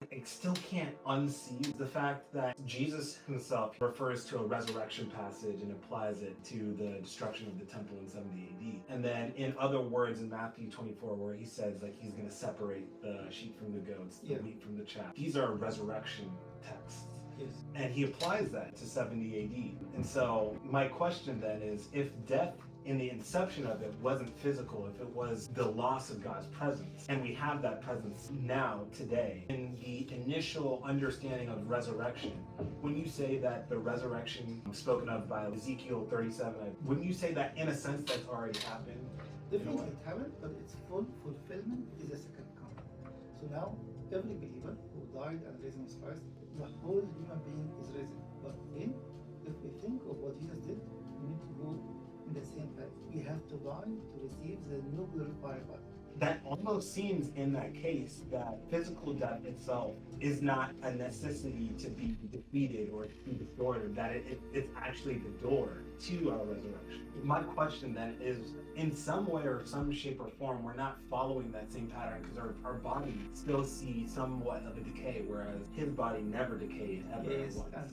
I still can't unsee the fact that Jesus himself refers to a resurrection passage and applies it to the destruction of the temple in 70 AD. And then in other words in Matthew 24, where he says like he's going to separate the sheep from the goats, the wheat from the chaff. These are resurrection texts. Yes. And he applies that to 70 AD. And so my question then is, if death in the inception of it wasn't physical, if it was the loss of God's presence, and we have that presence now, today, in the initial understanding of resurrection, when you say that the resurrection spoken of by Ezekiel 37, wouldn't you say that in a sense that's already happened? Definitely it happened, but its full fulfillment is the second coming. So now, every believer who died and risen with Christ, the whole human being is risen. But then, if we think of what Jesus did, we need to go in the same path. We have to die to receive the new glorified body. That almost seems in that case that physical death itself is not a necessity to be defeated or to be destroyed, that it's actually the door to our resurrection. My question then is, in some way or some shape or form, we're not following that same pattern because our body still sees somewhat of a decay, whereas his body never decayed ever. Yes, once. and